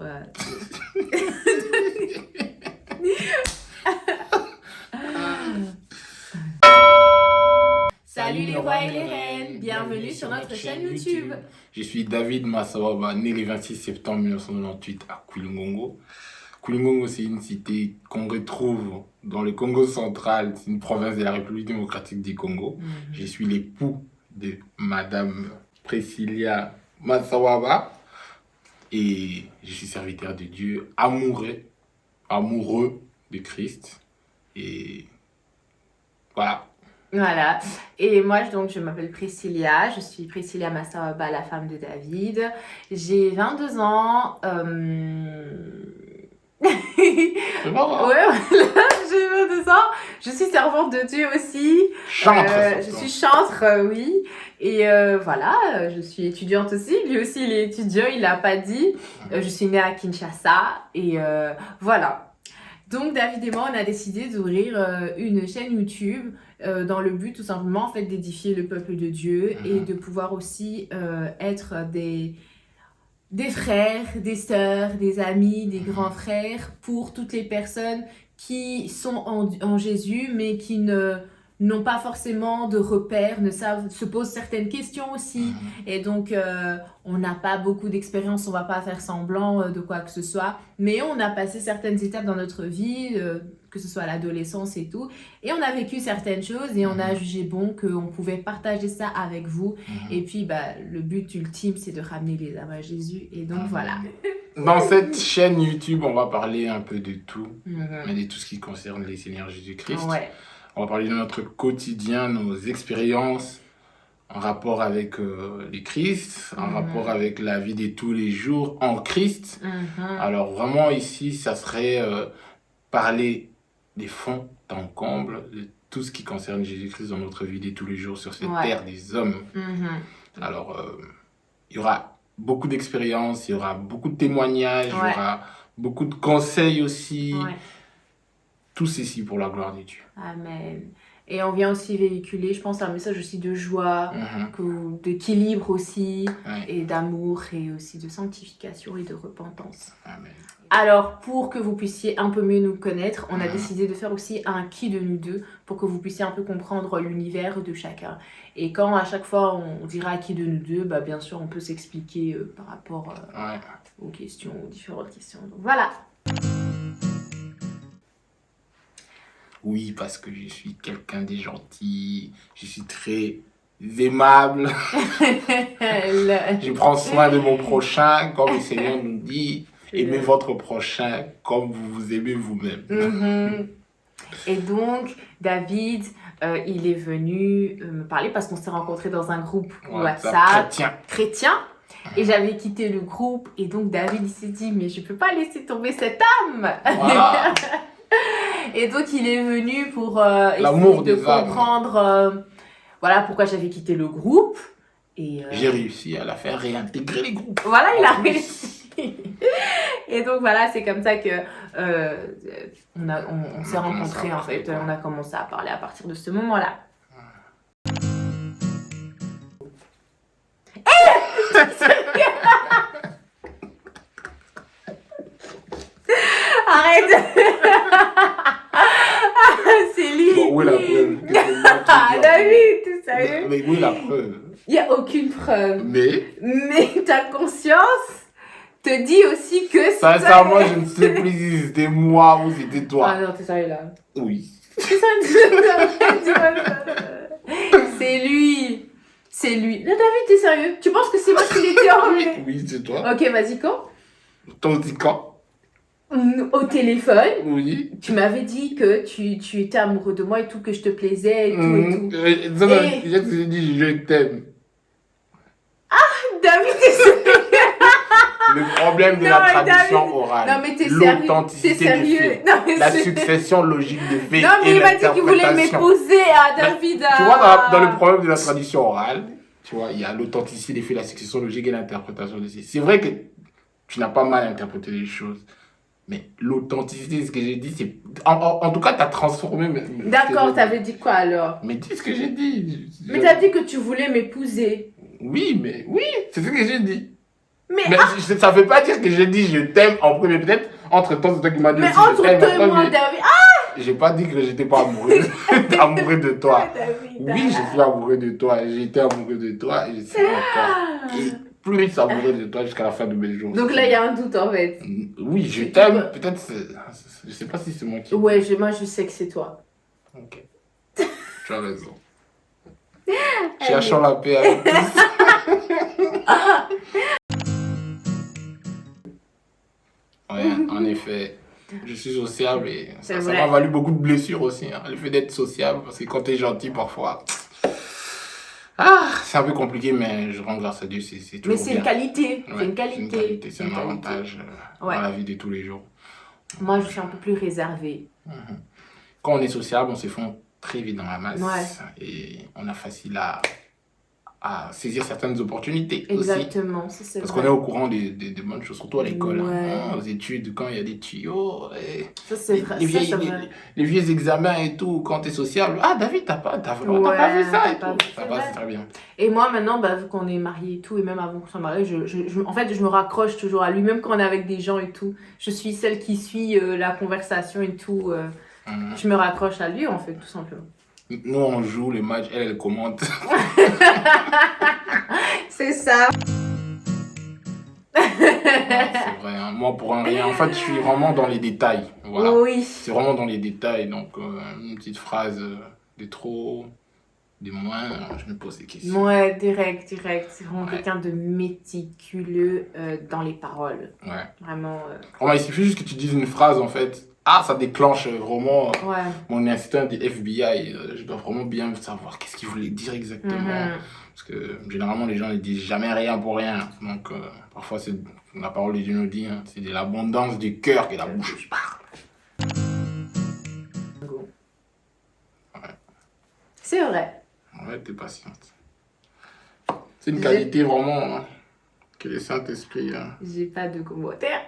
Ouais. Salut les rois et les reines, bienvenue sur notre chaîne YouTube. Je suis David Massawaba, né le 26 septembre 1998 à Kouilungongo. Kouilungongo, c'est une cité qu'on retrouve dans le Congo central, c'est une province de la République démocratique du Congo. Je suis l'époux de Madame Priscilla Massawaba et je suis serviteur de Dieu, amoureux de Christ. Et voilà. Voilà, et moi donc je m'appelle Priscilla, je suis Priscilla Massawaba, la femme de David. J'ai 22 ans. C'est marrant. Ouais, voilà, j'ai 22 ans. Je suis servante de Dieu aussi. Chantre. Je suis chantre, oui. Et voilà, je suis étudiante aussi. Lui aussi, il est étudiant, il l'a pas dit. Je suis née à Kinshasa. Et voilà. Donc David et moi, on a décidé d'ouvrir une chaîne YouTube dans le but tout simplement en fait d'édifier le peuple de Dieu et de pouvoir aussi être des frères, des sœurs, des amis, des grands frères pour toutes les personnes qui sont en Jésus mais qui n'ont pas forcément de repères, se posent certaines questions aussi. Et donc, on n'a pas beaucoup d'expérience, on va pas faire semblant de quoi que ce soit. Mais on a passé certaines étapes dans notre vie, que ce soit à l'adolescence et tout. Et on a vécu certaines choses et on a jugé bon qu'on pouvait partager ça avec vous. Et puis, le but ultime, c'est de ramener les âmes à Jésus. Et donc, voilà. Dans cette chaîne YouTube, on va parler un peu de tout, mais de tout ce qui concerne les Seigneurs Jésus-Christ. Ouais. On va parler de notre quotidien, nos expériences en rapport avec le Christ, en rapport avec la vie de tous les jours en Christ. Alors vraiment ici, ça serait parler des fonds en comble, de tout ce qui concerne Jésus-Christ dans notre vie de tous les jours sur cette terre des hommes. Alors, il y aura beaucoup d'expériences, il y aura beaucoup de témoignages, il y aura beaucoup de conseils aussi. Tout ceci pour la gloire de Dieu. Amen. Et on vient aussi véhiculer, je pense, un message aussi de joie, d'équilibre aussi, et d'amour, et aussi de sanctification et de repentance. Amen. Alors, pour que vous puissiez un peu mieux nous connaître, on a décidé de faire aussi un qui de nous deux, pour que vous puissiez un peu comprendre l'univers de chacun. Et quand à chaque fois on dira qui de nous deux, bien sûr, on peut s'expliquer par rapport aux questions, aux différentes questions. Donc voilà. Oui, parce que je suis quelqu'un de gentil, je suis très aimable, je prends soin de mon prochain, comme le Seigneur nous dit, aimez votre prochain comme vous vous aimez vous-même. Et donc, David, il est venu me parler parce qu'on s'est rencontrés dans un groupe WhatsApp chrétien. Et j'avais quitté le groupe et donc David il s'est dit mais je peux pas laisser tomber cette âme. Voilà. Et donc il est venu pour l'amour essayer de des âmes. comprendre voilà pourquoi j'avais quitté le groupe. Et j'ai réussi à la faire réintégrer les groupes. Voilà, il a réussi. Et donc voilà, c'est comme ça que on s'est rencontrés en fait. On a commencé à parler à partir de ce moment-là. Arrête. C'est lui. Bon, où est la preuve? David, t'es sérieux? Mais où est la preuve? Il n'y a aucune preuve. Mais ta conscience te dit aussi que c'est ça, moi je ne sais plus si c'était moi ou c'était toi. Ah non, t'es sérieux là? Oui. C'est lui. C'est lui. Non, David, t'es sérieux? Tu penses que c'est moi qui l'étais enlevé? Oui, c'est toi. Ok, vas-y, quand? Ton dit quand? Au téléphone. Oui. Tu m'avais dit que tu étais amoureux de moi et tout, que je te plaisais et tout et tout. J'ai dit je t'aime. David, t'es sérieux? Le problème de la tradition orale. Non, mais t'es sérieux? T'es sérieux? Non, mais la succession logique des faits. Non, mais il m'a dit qu'il voulait m'épouser à David. Tu vois, dans le problème de la tradition orale, tu vois, il y a l'authenticité des faits, la succession logique et l'interprétation des faits. C'est vrai que tu n'as pas mal interprété les choses. Mais l'authenticité, ce que j'ai dit, c'est... En tout cas, tu as transformé... D'accord, t'avais dit quoi alors? Mais dis ce que j'ai dit. Mais t'as dit que tu voulais m'épouser. Oui, c'est ce que j'ai dit. Mais ça veut pas dire que j'ai dit je t'aime en premier. Peut-être, entre-temps, c'est toi qui m'as dit mais aussi je entre t'aime. toi et moi, David. J'ai pas dit que j'étais pas amoureux, amoureux de toi. David, Oui, je suis amoureux de toi. J'ai été amoureux de toi et je suis encore. Et plus amoureux de toi jusqu'à la fin de mes jours. Donc là, il y a un doute en fait. Oui, je t'aime. Peut-être, je sais pas si c'est moi qui. Ouais, moi je sais que c'est toi. Ok. Tu as raison. Cherchons la paix avec tous. Ouais, en effet. Je suis sociable et ça m'a valu beaucoup de blessures aussi. Hein. Le fait d'être sociable, parce que quand t'es gentil, parfois. C'est un peu compliqué, mais je rends grâce à Dieu, c'est toujours bien. Mais c'est une qualité. Ouais, c'est une qualité. C'est un avantage dans la vie de tous les jours. Moi, je suis un peu plus réservée. Quand on est sociable, on se fond très vite dans la masse. Et on a facile à saisir certaines opportunités. Exactement, aussi. Ça c'est Parce vrai. qu'on est au courant des bonnes choses, surtout à l'école. Ouais. Aux études, quand il y a des tuyaux. Ça c'est vrai. Les vieux examens et tout, quand tu es sociable. Ah, David, t'as pas vu ça et tout. Ça passe très bien. Et moi, maintenant, vu qu'on est mariés et tout, et même avant qu'on soit mariés, en fait, je me raccroche toujours à lui, même quand on est avec des gens et tout. Je suis celle qui suit la conversation et tout. Je me raccroche à lui, en fait, tout simplement. Nous, on joue les matchs, elle commente. C'est ça. C'est vrai, hein. Moi, pour un rien, en fait, je suis vraiment dans les détails. Voilà. Oui. C'est vraiment dans les détails. Donc, une petite phrase de trop, de moins, je me pose des questions. Ouais, direct. C'est vraiment quelqu'un de méticuleux dans les paroles. Ouais. Vraiment. Il suffit juste que tu dises une phrase, en fait. Ça déclenche vraiment mon instinct du FBI. Je dois vraiment bien savoir qu'est-ce qu'il voulait dire exactement. Parce que généralement, les gens ne disent jamais rien pour rien. Donc, parfois, c'est la parole de Dieu nous dit, hein, c'est de l'abondance du cœur que la bouche parle. Ouais. C'est vrai. Ouais, t'es patiente. C'est une qualité vraiment que le Saint-Esprit. J'ai pas de commentaires.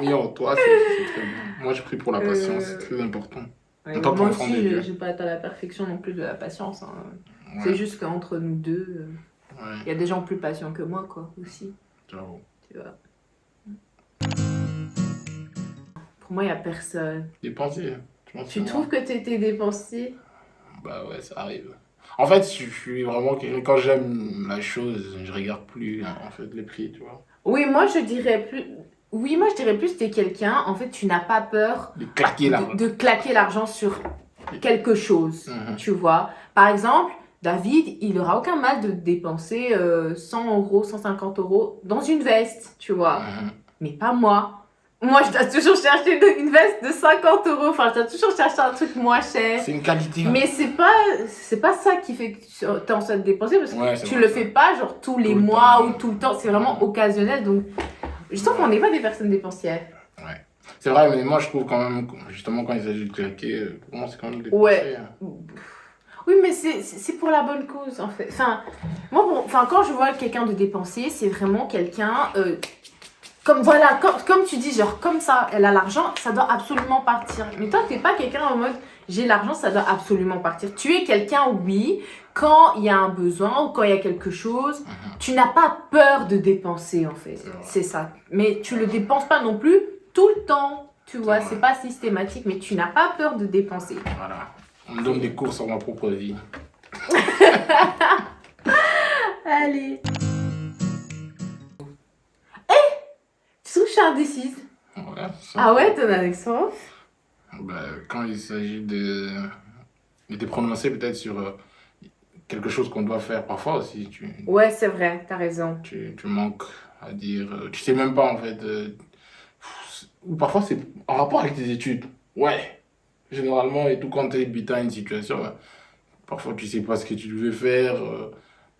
Mis en toi, c'est très bien. Moi, je prie pour la patience, c'est très important. Ouais, moi aussi, j'ai pas atteint la perfection non plus de la patience. Hein. Ouais. C'est juste qu'entre nous deux, y a des gens plus patients que moi, quoi, aussi. Ciao. Tu vois. Pour moi, il n'y a personne. Dépensier. Tu trouves que tu étais dépensier? Bah ouais, ça arrive. En fait, je suis vraiment quelqu'un, quand j'aime la chose, je regarde plus en fait les prix, tu vois. Oui, moi je dirais plus. Oui, moi je dirais plus que t'es quelqu'un, en fait, tu n'as pas peur de claquer l'argent. De claquer l'argent sur quelque chose, tu vois. Par exemple, David, il n'aura aucun mal de dépenser 100 euros, 150 euros dans une veste, tu vois. Mais pas moi. Moi, je dois toujours chercher une veste de 50 euros. Enfin, je dois toujours chercher un truc moins cher. C'est une qualité. Mais c'est pas ça qui fait que tu es en train de dépenser. Parce que tu le fais pas genre tous les mois ou tout le temps. C'est vraiment occasionnel. Donc, je trouve qu'on n'est pas des personnes dépensières. Ouais. C'est vrai, mais moi, je trouve quand même, justement, quand il s'agit de claquer, pour moi, c'est quand même dépenser. Ouais. Oui, mais c'est pour la bonne cause, en fait. Enfin, moi, quand je vois quelqu'un de dépenser, c'est vraiment quelqu'un... comme tu dis, genre comme ça, elle a l'argent, ça doit absolument partir. Mais toi, t'es pas quelqu'un en mode, j'ai l'argent, ça doit absolument partir. Tu es quelqu'un, oui, quand il y a un besoin ou quand il y a quelque chose, tu n'as pas peur de dépenser, en fait. C'est ça. Mais tu le dépenses pas non plus tout le temps, tu vois, c'est pas systématique, mais tu n'as pas peur de dépenser. Voilà. On me donne des cours sur ma propre vie. Allez. Tu trouves que je suis indécise? Ouais, ah ouais, ton expérience? Quand il s'agit de te prononcer peut-être sur quelque chose qu'on doit faire parfois aussi. Ouais, c'est vrai, t'as raison. Tu manques à dire, tu sais même pas en fait. Ou parfois c'est en rapport avec tes études. Ouais, généralement et tout quand tu es habitant à une situation, parfois tu sais pas ce que tu devais faire.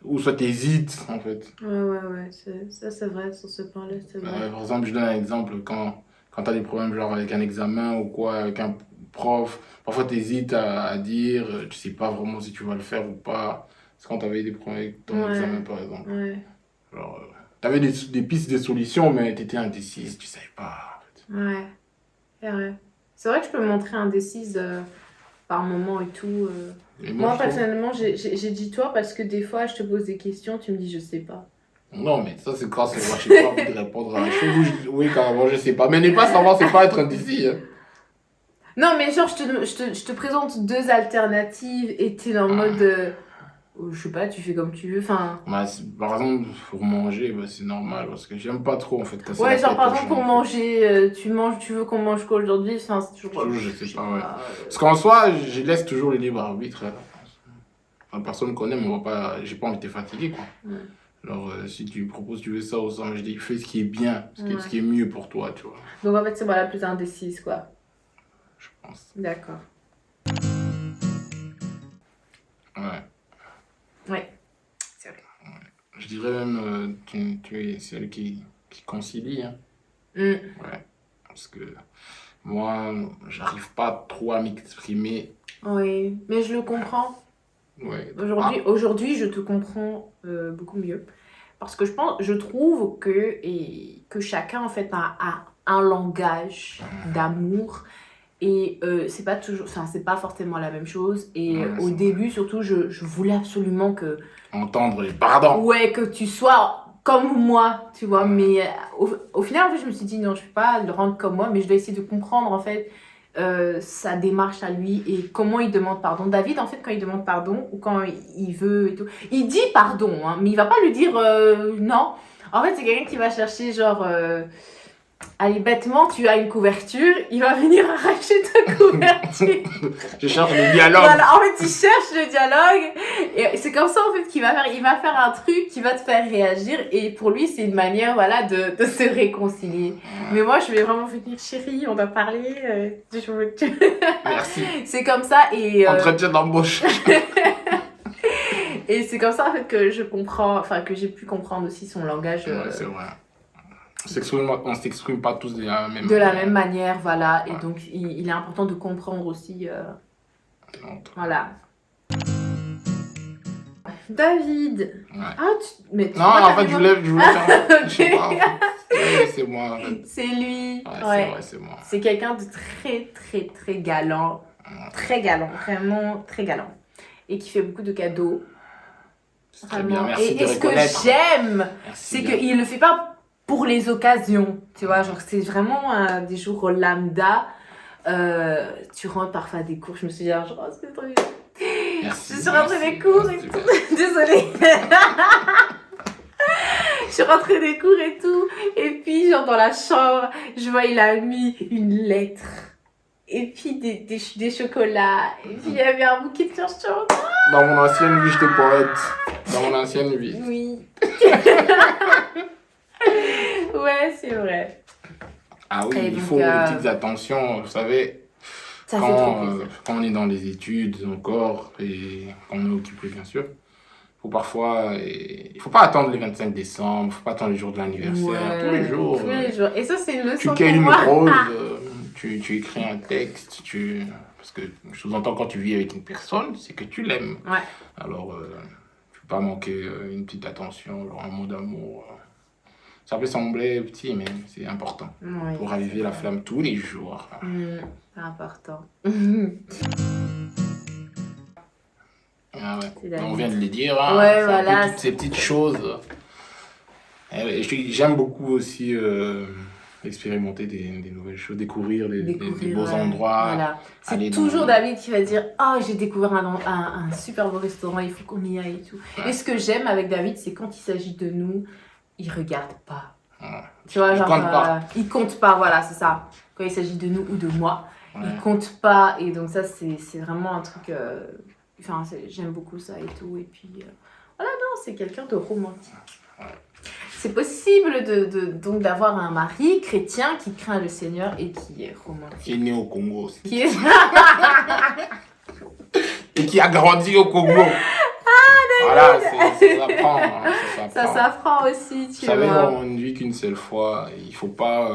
Ou soit tu hésites en fait. Ouais, ça c'est vrai, sur ce point-là, c'est vrai. Par exemple, je donne un exemple, quand tu as des problèmes genre avec un examen ou quoi, avec un prof, parfois tu hésites à dire, tu sais pas vraiment si tu vas le faire ou pas. C'est quand tu avais des problèmes avec ton examen par exemple. Genre, tu avais des pistes de solutions, mais tu étais indécise, tu savais pas. En fait. Ouais, c'est vrai. C'est vrai que je peux me montrer indécise par moment et tout. Moi, personnellement, j'ai dit toi parce que des fois, je te pose des questions, tu me dis je sais pas. Non, mais ça, c'est quand c'est moi, je sais pas envie de répondre à la chose. Oui, carrément, je sais pas. Mais ne pas savoir, c'est pas être indécis. Hein. Non, mais genre, je te présente deux alternatives et t'es en mode. Je sais pas, tu fais comme tu veux. Enfin. Bah, par exemple, pour manger, bah, c'est normal parce que j'aime pas trop en fait casser Ouais, la genre tête par aux exemple, gens, pour en fait. manger, tu veux qu'on mange quoi aujourd'hui? Enfin, c'est toujours. Je sais pas, ouais. Parce qu'en soi, je laisse toujours le libre arbitre. Hein. Personne me connaît, mais on va pas... j'ai pas envie de te fatiguer, quoi. Ouais. Alors, si tu proposes, tu veux ça ou ça, je dis, fais ce qui est bien, Ouais. ce qui est mieux pour toi, tu vois. Donc en fait, c'est moi la plus indécise, quoi. Je pense. D'accord. Ouais. Ouais, c'est vrai. Je dirais même, tu es celle qui concilie, hein. Mm. Ouais. Parce que moi, j'arrive pas trop à m'exprimer. Oui, mais je le comprends. Ouais. Aujourd'hui, je te comprends beaucoup mieux. Parce que je trouve que chacun, en fait, a un langage d'amour. Et c'est pas toujours, enfin, c'est pas forcément la même chose. Et Ouais, au début, surtout, je voulais absolument que, entendre les pardons. ouais, que tu sois comme moi, tu vois. Mais au final, en fait, je me suis dit, non, je peux pas le rendre comme moi, mais je dois essayer de comprendre, en fait, sa démarche à lui et comment il demande pardon. David, en fait, quand il demande pardon ou quand il veut et tout, il dit pardon, hein, mais il va pas lui dire non. En fait, c'est quelqu'un qui va chercher, genre, allez, bêtement, tu as une couverture, il va venir arracher ta couverture. Je cherche le dialogue. Voilà, en fait, il cherche le dialogue. Et c'est comme ça, en fait, il va faire un truc qui va te faire réagir. Et pour lui, c'est une manière, voilà, de se réconcilier. Mais moi, je vais vraiment venir, chérie, on doit parler. Merci. C'est comme ça. Et, Entretien d'embauche. et c'est comme ça, en fait, que je comprends, enfin, que j'ai pu comprendre aussi son langage. Ouais, c'est vrai. On s'exprime pas tous de la même de la manière. même manière, voilà. Ouais. Et donc, il est important de comprendre aussi. Voilà. David. Ouais. Ah, mais tu Non, vois, en fait, je voulais faire. Ok. Je sais pas. En fait. Ouais, c'est moi. En fait. C'est lui. Ouais, Ouais. c'est vrai, c'est moi. C'est quelqu'un de très, très, très galant. Très galant. Vraiment très galant. Et qui fait beaucoup de cadeaux. C'est très bien, Vraiment. merci de Et ce que reconnaître. j'aime, Merci c'est bien. qu'il le fait pas pour les occasions. Tu vois, genre, c'est vraiment des jours lambda. Tu rentres parfois des cours. Je me suis dit, genre, oh, c'est trop bien. Merci. Je suis rentrée merci, des cours et merci, tout. merci. Désolée. Je suis rentrée des cours et tout. Et puis, genre, dans la chambre, je vois, il a mis une lettre. Et puis, des chocolats. Et puis, il y avait un bouquet de chaussures. Dans mon ancienne vie, j'étais poète. Dans mon ancienne vie. Oui. Ouais, c'est vrai. Ah oui, Et il donc, faut des petites attentions, vous savez. Ça fait trop plaisir. Quand on est dans les études encore et qu'on est occupé, bien sûr, faut parfois. Il faut pas attendre le 25 décembre, faut pas attendre le jour de l'anniversaire. Ouais, tous les jours. Tous les jours. Et ça, c'est une leçon Tu pour cueilles une moi. rose, tu écris un texte, parce que je sous-entends quand tu vis avec une personne, c'est que tu l'aimes. Ouais. Alors, tu peux pas manquer une petite attention, genre un mot d'amour. Ça peut sembler petit, mais c'est important. Oui, Pour raviver la flamme tous les jours. c'est important. Ah ouais. C'est la On vie. vient de le dire. Hein. Ouais, C'est un peu voilà. toutes ces petites choses. Et j'aime beaucoup aussi expérimenter des nouvelles choses, découvrir des beaux ouais. endroits. Voilà. C'est aller toujours dans- David qui va dire oh, j'ai découvert un super beau restaurant, il faut qu'on y aille et tout. Ouais. Et ce que j'aime avec David, c'est quand il s'agit de nous, il regarde pas. Ouais. Tu vois, Il genre. compte pas. Il compte pas, voilà, c'est ça. Quand il s'agit de nous ou de moi, Ouais. il compte pas. Et donc, ça, c'est vraiment un truc. Enfin, j'aime beaucoup ça et tout. Et puis, voilà, non, c'est quelqu'un de romantique. Ouais. C'est possible donc d'avoir un mari chrétien qui craint le Seigneur et qui est romantique. Qui est né au Congo aussi. Qui est... Et qui a grandi au Congo. Voilà, ça s'apprend. Hein, Ça s'apprend aussi, Vous tu savez, vois. on ne vit qu'une seule fois. Il faut pas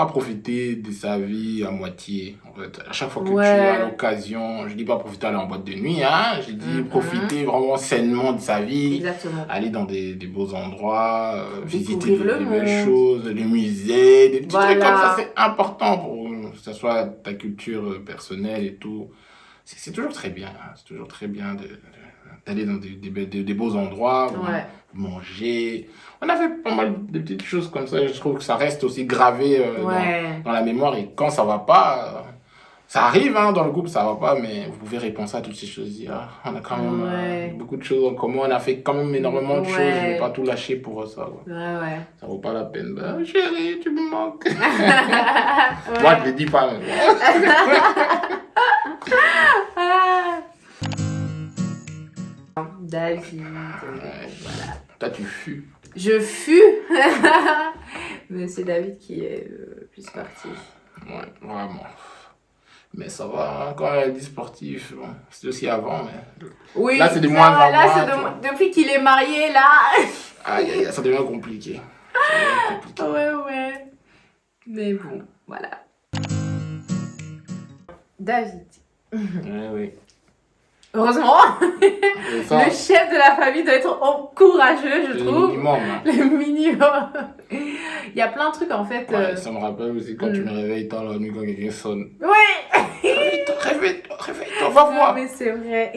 profiter de sa vie à moitié. En fait, à chaque fois que tu as l'occasion, je dis pas profiter d'aller en boîte de nuit, hein, je dis profiter vraiment sainement de sa vie. Exactement. Aller dans des beaux endroits, visiter Découvrir des le belles monde. choses, les musées, des petits Voilà. trucs comme ça, c'est important pour que ce soit ta culture personnelle et tout. C'est toujours très bien, hein, c'est toujours très bien d'aller dans des beaux endroits, Ouais. manger. On a fait pas mal de petites choses comme ça. Je trouve que ça reste aussi gravé Ouais. dans la mémoire. Et quand ça va pas, ça arrive hein, dans le couple, ça va pas, mais vous pouvez repenser à toutes ces choses. Dire, ah, on a quand même Ouais. beaucoup de choses en commun. On a fait quand même énormément de choses. Je Ouais. vais pas tout lâcher pour ça. Quoi. Ouais. Ça vaut pas la peine. Bah, chérie, tu me manques. Ouais. Moi, je le dis pas. Mais... Ah. David. Ouais. Voilà. Toi, tu fus. Je fus. Mais c'est David qui est plus parti. Ouais, vraiment. Mais ça va, hein, quand elle dit sportif, bon, c'était aussi avant, mais... Oui, Là, c'est de moins en là, moins, c'est tu vois. depuis qu'il est marié, là. Aïe, aïe, aïe, ça devient compliqué. Ça devient compliqué. Ouais. Mais bon, voilà. David. Ouais, oui. Heureusement, Et ça, le chef de la famille doit être courageux, je c'est le trouve. minimum. Hein. Le minimum. Il y a plein de trucs, en fait. Ouais, ça me rappelle aussi quand tu me réveilles tard la nuit quand quelqu'un sonne. Ouais. Réveille-toi, va voir. Mais c'est vrai.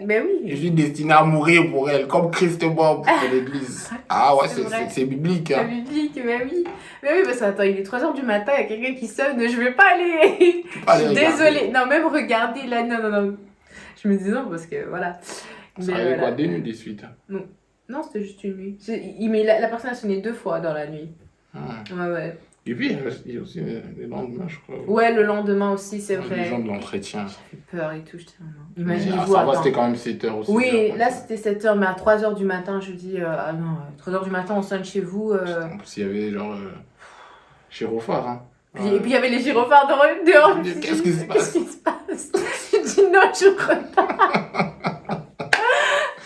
Mais oui. Je suis destiné à mourir pour elle, comme Christ est mort pour l'église. Ah ouais, C'est vrai. c'est biblique. C'est Hein. biblique, mais oui. Mais oui, parce que attends, il est 3h du matin, il y a quelqu'un qui sonne, je vais pas aller. Pas Je aller suis regarder. désolée. Non, même regarder là, non. Je me dis non, parce que voilà. Ça Mais arrive voilà. quoi, 2 nuits de suite. Non, c'était juste une nuit. Mais la personne a sonné 2 fois dans la nuit. Ouais. Et puis, il y a aussi les lendemains, je crois. Ouais, le lendemain aussi, c'est Les vrai. gens de l'entretien. Ça fait peur et tout, je te dis, non. Ah, Imaginez-vous, ça va, attends. c'était quand même 7 heures aussi. Oui, là c'était 7h, mais à 3h du matin, je dis, ah non, 3h du matin, on sonne chez vous. En plus, il y avait genre. Gyrophare, hein. Et puis il y avait les gyrophares dehors. Qu'est-ce qui se passe? Qu'est-ce qui se passe? Je dis non, je repars.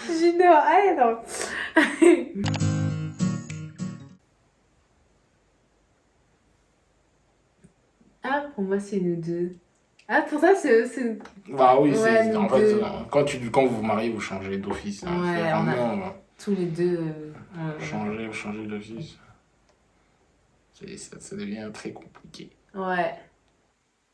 Je dis non, allez, non. Ah, pour moi, c'est nous deux. Ah, pour ça, c'est... Bah oui, Ouais, en nous fait, deux. quand vous vous mariez, vous changez d'office. Hein. Ouais, C'est on a- vraiment tous les deux. changer d'office. Ça devient très compliqué. Ouais.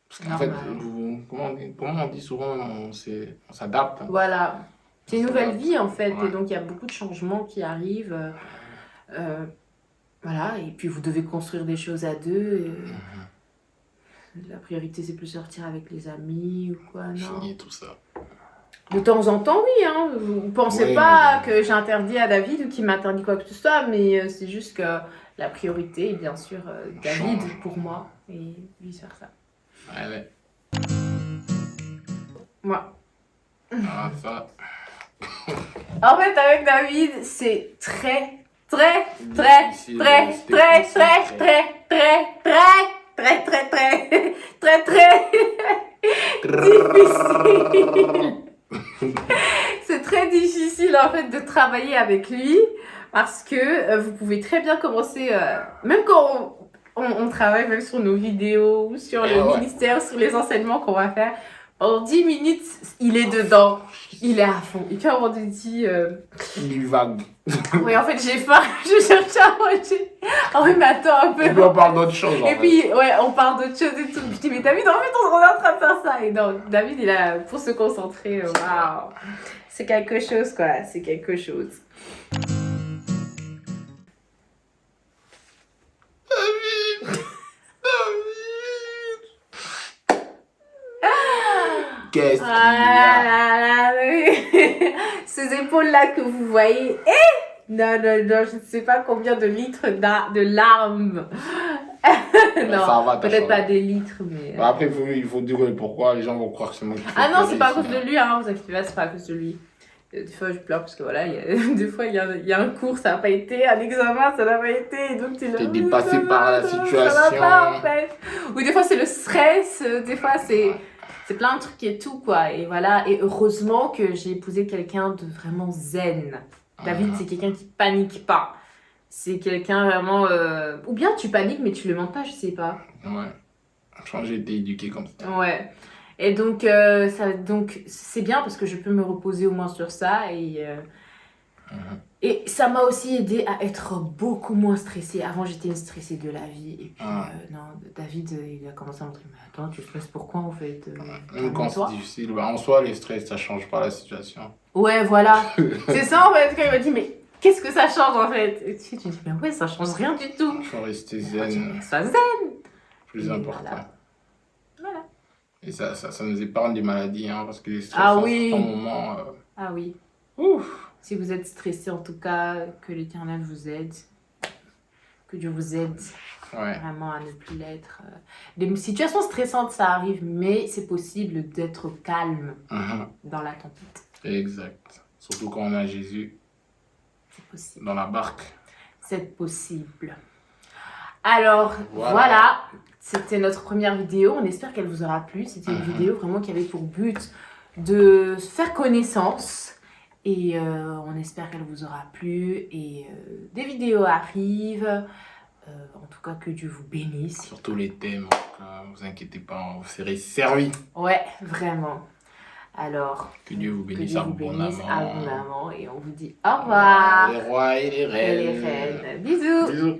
Parce qu'en fait, Normal. comment on dit souvent, on s'adapte. Hein. Voilà. C'est une nouvelle vie en fait, Ouais. et donc il y a beaucoup de changements qui arrivent. Voilà, et puis vous devez construire des choses à deux. La priorité, c'est plus sortir avec les amis ou quoi, non? Fini tout ça. De temps en temps, oui, hein. Vous pensez Oui, pas mais- que j'interdis à David ou qu'il m'interdit quoi que ce soit, mais c'est juste que la priorité est bien sûr David Change. pour moi et vice versa. Ouais. Moi. Ah, ça. En fait, avec David, c'est très Difficile de rester difficile. C'est très difficile en fait de travailler avec lui parce que vous pouvez très bien commencer, même quand on travaille même sur nos vidéos ou sur le Ouais. ministère, sur les enseignements qu'on va faire, pendant 10 minutes, il est dedans, il est à fond. Et puis à un moment donné, il dit, Du vague. oui en fait j'ai faim, je cherche à manger. Ah oui mais attends un peu. Et puis on parle d'autre chose. en Et fait. puis, ouais, on parle d'autre chose et tout. Je dis, mais David, en fait, on est en train de faire ça. Et non, David, il a, pour se concentrer, waouh. C'est quelque chose, quoi. C'est quelque chose. Qu'est-ce qu'il y Ah a? là là, oui. Ces épaules-là que vous voyez. Non, je ne sais pas combien de litres de larmes. Non, Ça va, t'as peut-être changé. pas des litres, mais... Bah, après, il faut dire pourquoi les gens vont croire que c'est moi qui fais Ah non, pleurer c'est pas à ici, cause de hein. lui, hein, vous inquiétez pas, c'est pas à cause de lui. Des fois, je pleure parce que voilà, des fois, il y a un cours, ça n'a pas été, un examen, ça n'a pas été, et donc tu T'es dépassé par la Ça va situation. pas, en fait. Ou des fois, c'est le stress, des fois, c'est plein de trucs et tout, quoi. Et voilà, et heureusement que j'ai épousé quelqu'un de vraiment zen. David, c'est quelqu'un qui panique pas. C'est quelqu'un vraiment... Ou bien tu paniques, mais tu le mens pas, je sais pas. Ouais. J'ai été éduqué comme ça. Ouais. Et donc, donc c'est bien parce que je peux me reposer au moins sur ça. Et Et ça m'a aussi aidé à être beaucoup moins stressée. Avant, j'étais une stressée de la vie. Et puis, non, David, il a commencé à me dire, mais attends, tu stresses pourquoi en fait Même quand c'est difficile, en soi, les stress, ça change pas la situation. Ouais, voilà. C'est ça en fait, quand il m'a dit, mais qu'est-ce que ça change en fait? Et tu dis, mais ouais, ça change rien du tout. Il faut rester zen. Sois zen. Plus important. Voilà. Et ça nous épargne des maladies, hein, parce que les stress, à certains moments... Ah oui. Ouf. Si vous êtes stressé, en tout cas, que l'Éternel vous aide. Que Dieu vous aide vraiment à ne plus l'être. Les situations stressantes, ça arrive, mais c'est possible d'être calme dans la tempête. Exact. Surtout quand on a Jésus dans la barque. C'est possible. Alors, voilà. C'était notre première vidéo. On espère qu'elle vous aura plu. C'était une vidéo vraiment qui avait pour but de faire connaissance. Et on espère qu'elle vous aura plu. Et des vidéos arrivent. En tout cas, que Dieu vous bénisse. Sur les thèmes, ne vous inquiétez pas, vous serez servis. Ouais, vraiment. Alors, que Dieu vous bénisse abondamment. Et on vous dit au revoir. Les rois et les reines. Bisous. Bisous.